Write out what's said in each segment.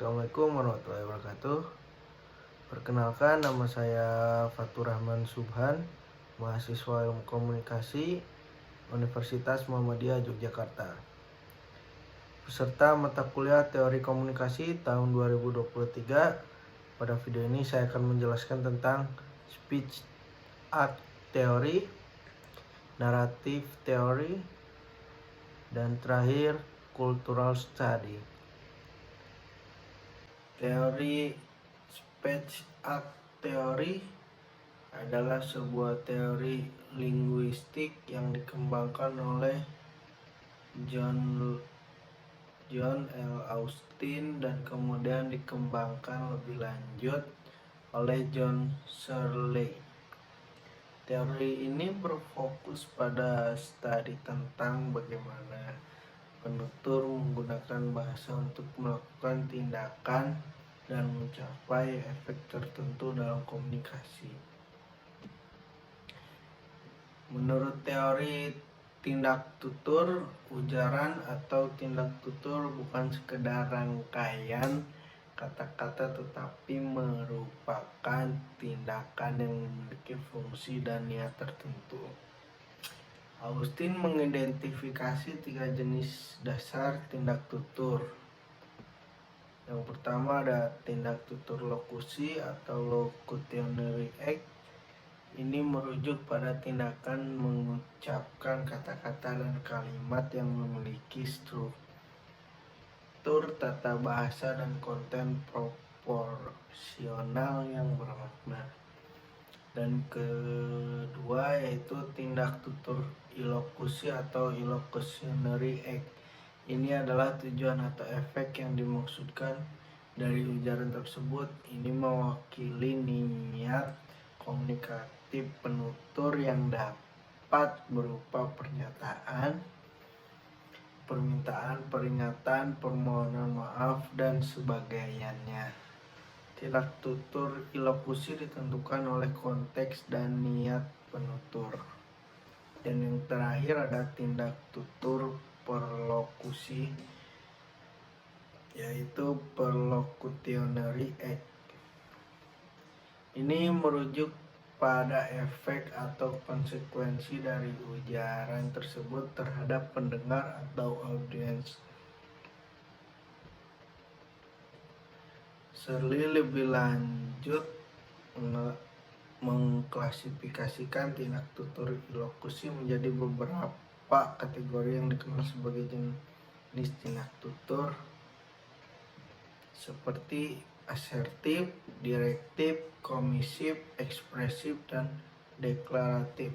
Assalamualaikum warahmatullahi wabarakatuh. Perkenalkan, nama saya Fatur Rahman Subhan, mahasiswa Ilmu Komunikasi Universitas Muhammadiyah Yogyakarta. Peserta mata kuliah Teori Komunikasi tahun 2023. Pada video ini saya akan menjelaskan tentang Speech Art Theory, Narrative Theory, dan terakhir Cultural Study. Teori Speech Art Theory adalah sebuah teori linguistik yang dikembangkan oleh John L. Austin dan kemudian dikembangkan lebih lanjut oleh John Searle. Teori ini berfokus pada studi tentang bagaimana penutur menggunakan bahasa untuk melakukan tindakan dan mencapai efek tertentu dalam komunikasi. Menurut teori tindak tutur, ujaran atau tindak tutur bukan sekedar rangkaian kata-kata tetapi merupakan tindakan yang memiliki fungsi dan niat tertentu. Austin mengidentifikasi 3 jenis dasar tindak tutur. Yang pertama ada tindak tutur lokusi atau locutionary act. Ini merujuk pada tindakan mengucapkan kata-kata dan kalimat yang memiliki struktur, tata bahasa, dan konten proporsional yang bermakna. Dan kedua yaitu tindak tutur ilokusi atau illocutionary act. Ini adalah tujuan atau efek yang dimaksudkan dari ujaran tersebut. Ini mewakili niat komunikatif penutur yang dapat berupa pernyataan, permintaan, peringatan, permohonan maaf, dan sebagainya. Tindak tutur ilokusi ditentukan oleh konteks dan niat penutur. Dan yang terakhir ada tindak tutur perlokusi, yaitu perlocutionary act. Ini merujuk pada efek atau konsekuensi dari ujaran tersebut terhadap pendengar atau audiens. Searle lebih lanjut mengklasifikasikan tindak tutur ilokusi menjadi beberapa kategori yang dikenal sebagai jenis tindak tutur seperti asertif, direktif, komisif, ekspresif, dan deklaratif.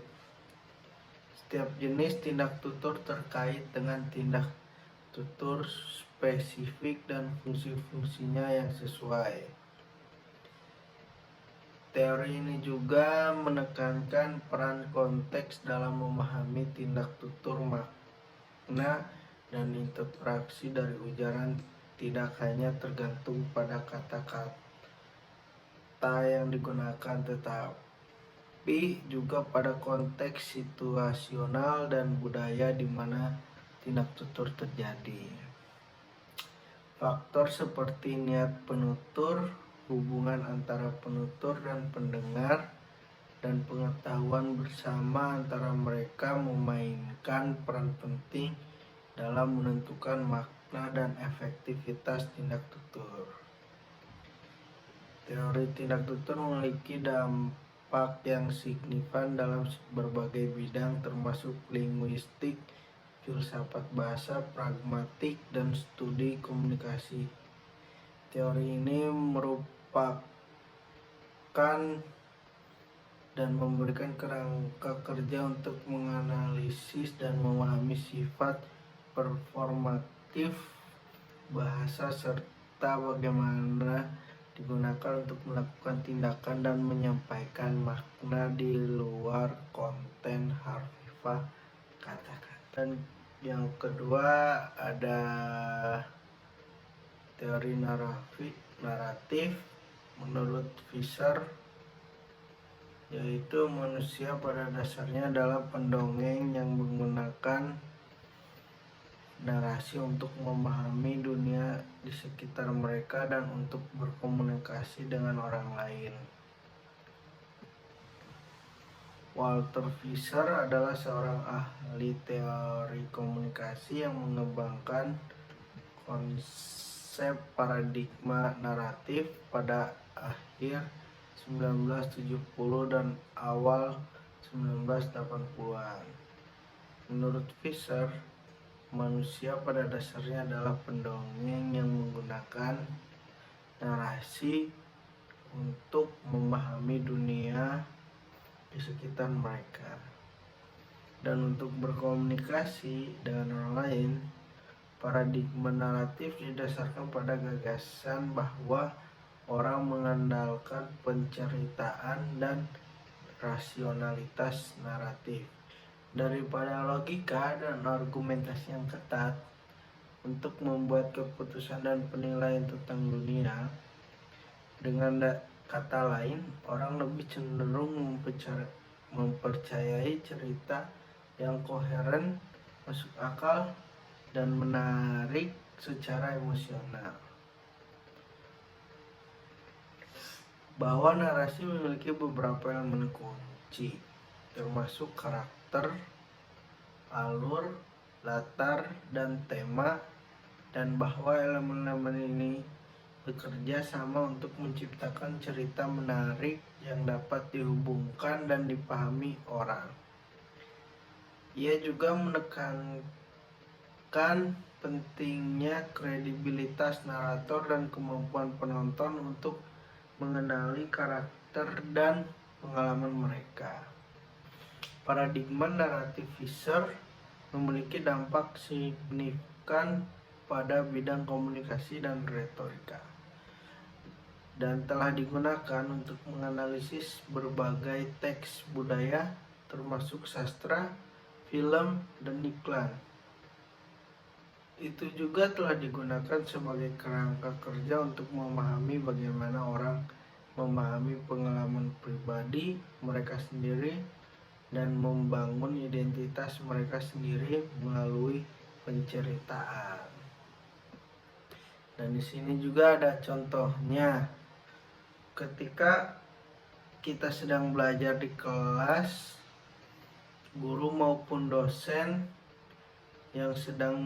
Setiap jenis tindak tutur terkait dengan tindak tutur spesifik dan fungsi-fungsinya yang sesuai. Teori ini juga menekankan peran konteks dalam memahami tindak tutur, makna, dan interaksi dari ujaran tidak hanya tergantung pada kata-kata yang digunakan, tetapi juga pada konteks situasional dan budaya di mana tindak tutur terjadi. Faktor seperti niat penutur, hubungan antara penutur dan pendengar, dan pengetahuan bersama antara mereka memainkan peran penting dalam menentukan makna dan efektivitas tindak tutur. Teori tindak tutur memiliki dampak yang signifikan dalam berbagai bidang termasuk linguistik, filsafat bahasa, pragmatik, dan studi komunikasi. Teori ini merupakan dan memberikan kerangka kerja untuk menganalisis dan memahami sifat performatif bahasa serta bagaimana digunakan untuk melakukan tindakan dan menyampaikan makna di luar konten harfiah kata-kata. Dan yang kedua ada teori naratif menurut Fisher, yaitu manusia pada dasarnya adalah pendongeng yang menggunakan narasi untuk memahami dunia di sekitar mereka dan untuk berkomunikasi dengan orang lain. Walter Fisher adalah seorang ahli teori komunikasi yang mengembangkan konsep paradigma naratif pada akhir 1970 dan awal 1980-an. Menurut Fisher, manusia pada dasarnya adalah pendongeng yang menggunakan narasi untuk memahami dunia di sekitar mereka dan untuk berkomunikasi dengan orang lain. Paradigma naratif didasarkan pada gagasan bahwa orang mengandalkan penceritaan dan rasionalitas naratif daripada logika dan argumentasi yang ketat untuk membuat keputusan dan penilaian tentang dunia. Dengan kata lain, orang lebih cenderung mempercayai cerita yang koheren, masuk akal, dan menarik secara emosional. Bahwa narasi memiliki beberapa elemen kunci, termasuk karakter, alur, latar, dan tema, dan bahwa elemen-elemen ini bekerja sama untuk menciptakan cerita menarik yang dapat dihubungkan dan dipahami orang. Ia juga menekankan pentingnya kredibilitas narator dan kemampuan penonton untuk mengenali karakter dan pengalaman mereka. Paradigma naratif Fisher memiliki dampak signifikan pada bidang komunikasi dan retorika, dan telah digunakan untuk menganalisis berbagai teks budaya, termasuk sastra, film, dan iklan. Itu juga telah digunakan sebagai kerangka kerja untuk memahami bagaimana orang memahami pengalaman pribadi mereka sendiri dan membangun identitas mereka sendiri melalui penceritaan. Dan di sini juga ada contohnya. Ketika kita sedang belajar di kelas, guru maupun dosen yang sedang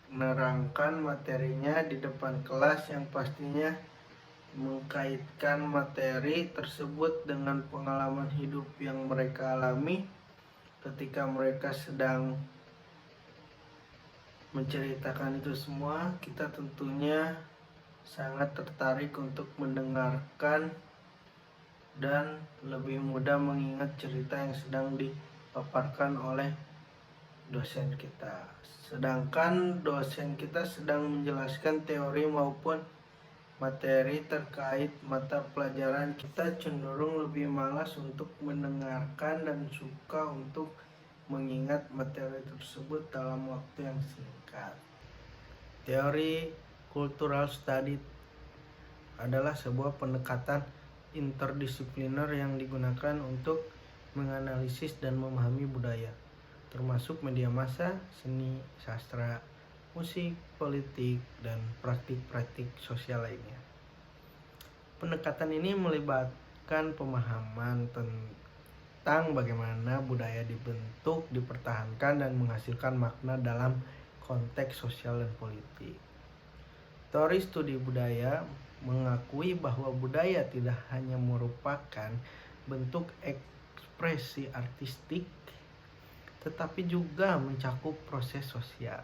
menerangkan materinya di depan kelas yang pastinya mengkaitkan materi tersebut dengan pengalaman hidup yang mereka alami ketika mereka sedang menceritakan itu semua, kita tentunya sangat tertarik untuk mendengarkan dan lebih mudah mengingat cerita yang sedang dipaparkan oleh dosen kita. Sedangkan dosen kita sedang menjelaskan teori maupun materi terkait mata pelajaran, kita cenderung lebih malas untuk mendengarkan dan suka untuk mengingat materi tersebut dalam waktu yang singkat. Teori cultural study adalah sebuah pendekatan interdisipliner yang digunakan untuk menganalisis dan memahami budaya, termasuk media massa, seni, sastra, musik, politik, dan praktik-praktik sosial lainnya. Pendekatan ini melibatkan pemahaman tentang bagaimana budaya dibentuk, dipertahankan, dan menghasilkan makna dalam konteks sosial dan politik. Teori studi budaya mengakui bahwa budaya tidak hanya merupakan bentuk ekspresi artistik, tetapi juga mencakup proses sosial,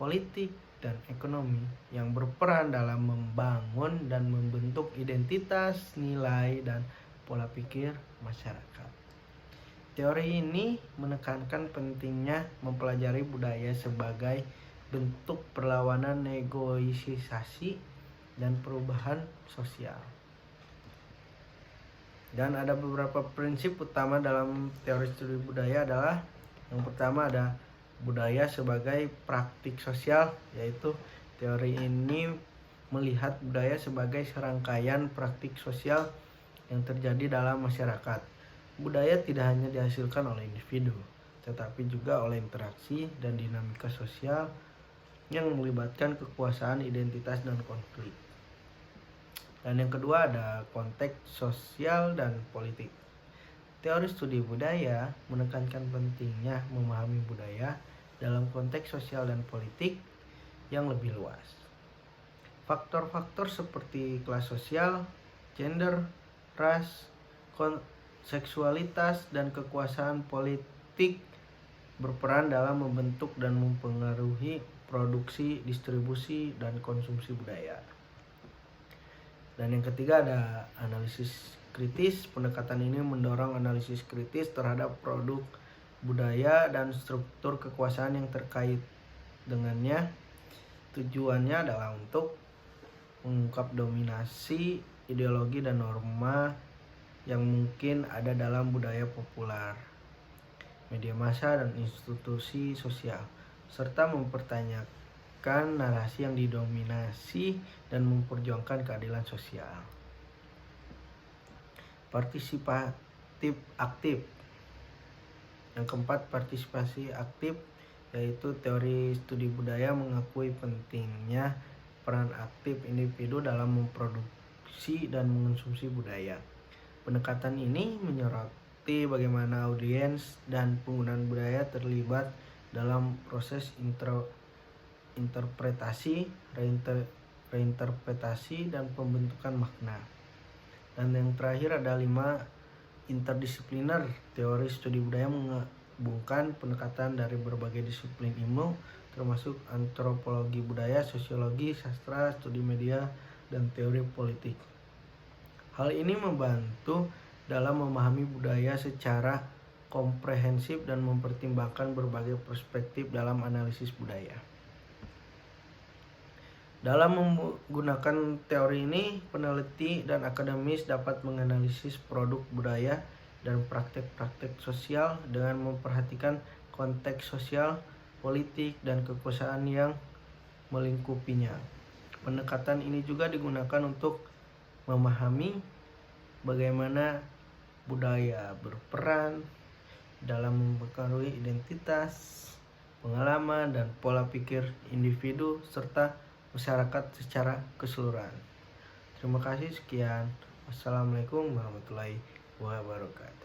politik, dan ekonomi yang berperan dalam membangun dan membentuk identitas, nilai, dan pola pikir masyarakat. Teori ini menekankan pentingnya mempelajari budaya sebagai bentuk perlawanan negosiasi dan perubahan sosial. Dan ada beberapa prinsip utama dalam teori studi budaya adalah, yang pertama ada budaya sebagai praktik sosial, yaitu teori ini melihat budaya sebagai serangkaian praktik sosial yang terjadi dalam masyarakat. Budaya tidak hanya dihasilkan oleh individu, tetapi juga oleh interaksi dan dinamika sosial yang melibatkan kekuasaan, identitas, dan konflik. Dan yang kedua ada konteks sosial dan politik. Teori studi budaya menekankan pentingnya memahami budaya dalam konteks sosial dan politik yang lebih luas. Faktor-faktor seperti kelas sosial, gender, ras, seksualitas, dan kekuasaan politik berperan dalam membentuk dan mempengaruhi produksi, distribusi, dan konsumsi budaya. Dan yang ketiga ada analisis kritis. Pendekatan ini mendorong analisis kritis terhadap produk budaya dan struktur kekuasaan yang terkait dengannya. Tujuannya adalah untuk mengungkap dominasi, ideologi, dan norma yang mungkin ada dalam budaya populer, media massa, dan institusi sosial, serta mempertanyakan narasi yang didominasi dan memperjuangkan keadilan sosial. Partisipatif aktif. Yang keempat, partisipasi aktif, yaitu teori studi budaya mengakui pentingnya peran aktif individu dalam memproduksi dan mengonsumsi budaya. Pendekatan ini menyoroti bagaimana audiens dan penggunaan budaya terlibat dalam proses interpretasi, reinterpretasi, dan pembentukan makna. Dan yang terakhir ada 5, interdisipliner. Teori studi budaya menggabungkan pendekatan dari berbagai disiplin ilmu termasuk antropologi budaya, sosiologi, sastra, studi media, dan teori politik. Hal ini membantu dalam memahami budaya secara komprehensif dan mempertimbangkan berbagai perspektif dalam analisis budaya. Dalam menggunakan teori ini, peneliti dan akademis dapat menganalisis produk budaya dan praktek-praktek sosial dengan memperhatikan konteks sosial, politik, dan kekuasaan yang melingkupinya. Pendekatan ini juga digunakan untuk memahami bagaimana budaya berperan dalam mempengaruhi identitas, pengalaman, dan pola pikir individu serta masyarakat secara keseluruhan. Terima kasih, sekian. Wassalamualaikum warahmatullahi wabarakatuh.